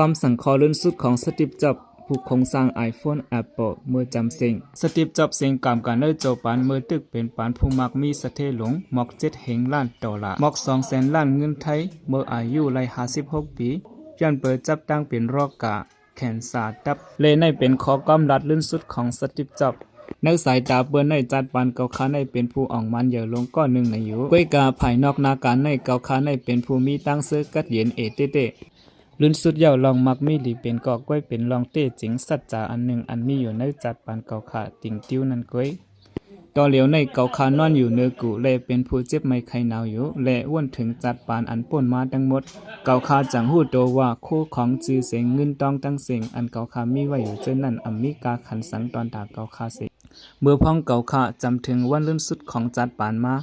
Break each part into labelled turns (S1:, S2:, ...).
S1: ความสังเคราะห์ล้นสุดของสตีฟจ็อบส์ผู้โครงสร้าง iPhone Apple เมื่อจำเซ็งสตีฟจ็อบส์เซ็งกำการเนอโจปานเมื่อตึกเป็นปานผู้มักมีสะเทหลงหมอก7เฮงล้านดอลลาร์หมอก200,000 ล้านเงินไทยเมื่ออายุไล่56 ปีย้อนเปิดจับตั้งเป็นรอกกะแขนสาดับเลยในเป็นข้อความลัดลื่นสุดของสตีฟจ็อบส์ในสายตาเปิ้นในจัดปานเกาคาในเป็นผู้อ่องมันเยอะลงก้อนหนึ่งในอยู่ก้วยกาภายนอกนาการในเกาคาในเป็นผู้มีตั้งซื้อกัดเย็นเต้ลื่นสุดเยาลองมักมีหลีเป็นกอกก้วยเป็นลองเต้จริงสัจจาอันหนึ่งอันมีอยู่ในจัดปานเกาขาติ่งติ้วนั่นก้วยต่อเหลียวในเกาคานอนอยู่เนื้อกูและเป็นผู้เจ็บไม่ไข้หนาวอยู่และอ้วนถึงจัดปานอันป่นมาทั้งหมดเกาคาจังหู้โตว่าคู่ของจือเสงเงินต้องตั้งเสงอันเกาคามีไว้อยู่เจนั่นอำมีกาขันสังตอนตาเกาคาเสเมื่อพ้องเกาคาจำถึงวันลื่นสุดของจัดปานมา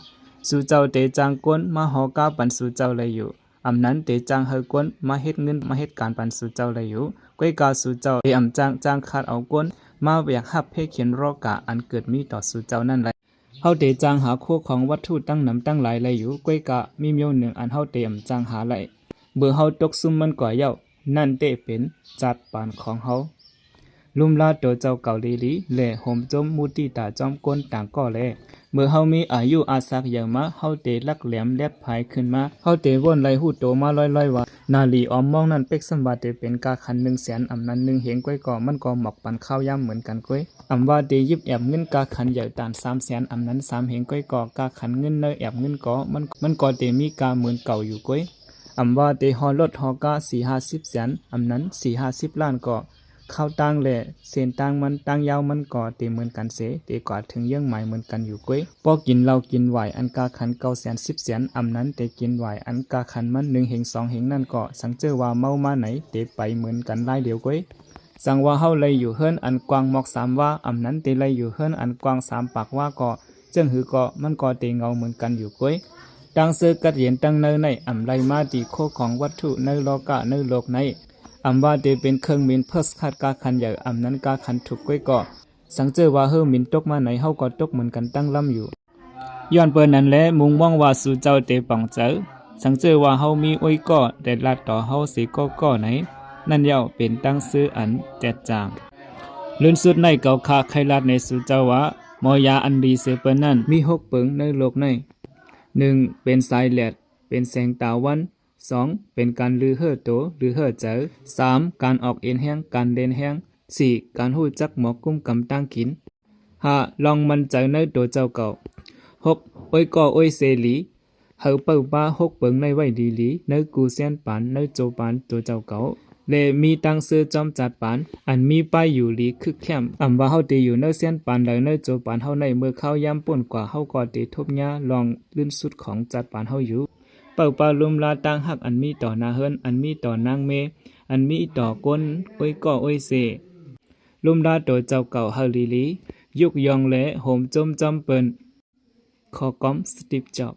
S1: สู่เจ้าเตจางก้นมาหอก้าปันสู่เจ้าเลยอยู่อำนั้นเตจางเฮกวนมาเฮ็ดเงินมาเฮ็ดการปันสู่เจ้าเลยอยู่ก้อยกาสู่เจ้าเตอำจางขาดเอากวนมาแวกฮับให้เขียนรอกะอันเกิดมีต่อสู่เจ้านั่นแหละเฮาเตจางหาคู่ของวัตถุตั้งนำตั้งหลายเลยอยู่ก้อยกะมีเมียวหนึ่งอันเฮาเตอำจางหาไหลเบื่อเฮาตกซุ่มมันก่อเย้านั่นเตเป็นจัดปานของเฮาลุมลาโตเจ้าเก่าลีลีและโหมจมมูติตาจอมก้นต่างก็แลเมื่อเฮามีอายุอาศักอย่างมาเฮาเตลักแหลมแลบภายขึ้นมาเฮาเตว่นไหลหูโตมาลอยๆว่านาลีออมมองนั่นเป็กสมบัติเตเป็นกาคัน100,000อำนั้น1เฮงก้อยก่อมันก็หมอกปันข้าวย่ำเหมือนกันก้อยอำว่าเตยิบแอบเงินกาคันใหญ่ตาน300,000อำนั้น3เฮงก้อยก่อกาคันเงินเนยแอบเงินก่อมันก็เตมีกาเหมือนเก่าอยู่ก้อยอำว่าเตฮอรถฮอกา4-50แสนอำนั้น4-50ล้านก็ข้าวตั้งแหละเส้นตั้งมันตั้งยาวมันก็เตเหมือนกันเสเตกว่าถึงเยื่องหมายเหมือนกันอยู่ก้อยพอกินเรากินไหวอันกาขัน910 แสนอำนั้นเตกินไหวอันกาขันมัน1เฮง2เฮงนั่นก็สังเจอว่าเมามาไหนเตไปเหมือนกันหลายเดียวก้อยสังว่าเฮาเลยอยู่เฮิรนอันกว้างหมอก3ว่าอำนั้นเตเลยอยู่เฮิรนอันกว้าง3ปากว่าก็เจิ้งหือก็มันก็เตเงาเหมือนกันอยู่ก้อยดังเสือกัดเย็นตั้งเนในอำไรมาตีโคของวัตถุในโลกะในโลกในอำว่าเตเป็นเครื่องมินเพิสขาดกาคันใหญ่อำนั้นกาคันถูกก้อยก็สังเจอว่าเฮอมินตกมาไหนเฮาก็ตกเหมือนกันตั้งลำอยู่ย้อนเปิ้นนั้นแลมุงมองว่าสู่เจ้าเตป่องเจอสังเจอว่าเฮามีอ้อยก็ได้ลัดต่อเฮาสิก็ไหนนั่นย่อเป็นตั้งซื้ออันแตกจางลื่นสุดในเกาคาไขลัดในสู่เจ้าว่าหมอยาอันดีเสเปิ้นนั้นมี6เปิงในโลกใน1เป็นสายแลดเป็นแสงตาวัน2เป็นการลือเฮ่อโตลือเฮ่อเจอ3การออกเอ็นแห้งการเด่นแห้ง4การหู้จักหมอกกุ้มกำตั้งกิน5ลองมันใจในตัวเจ้าเก่า6อ้อยก่ออ้อยเสลีเฮาเปิ้ป้า6เปิงในไว้ดีลีในกูเซียนปานในโจปานตัวเจ้าเก่าและมีตั้งซื้อจอมจัดปานอันมีป้ายอยู่ลีคึกแคมอำว่าเฮาตีอยู่ในเซียนปานเลยในโจปานเฮาในเมื่อเข้าย่ำป่นกว่าเฮาก็ตีทบหญ้าลองลื่นสุดของจัดปานเฮาอยู่เป่าปาลุมลาตั้งหักอันมีต่อนาเฮิรนอันมีต่อนางเมอันมีต่อก้นอ้อยก่ออ้อยเสลุมลาตัวเจ้าเก่าเฮาลียุกยองและโหมจมจอมเปิ้นขอกอมสตีฟจ็อบ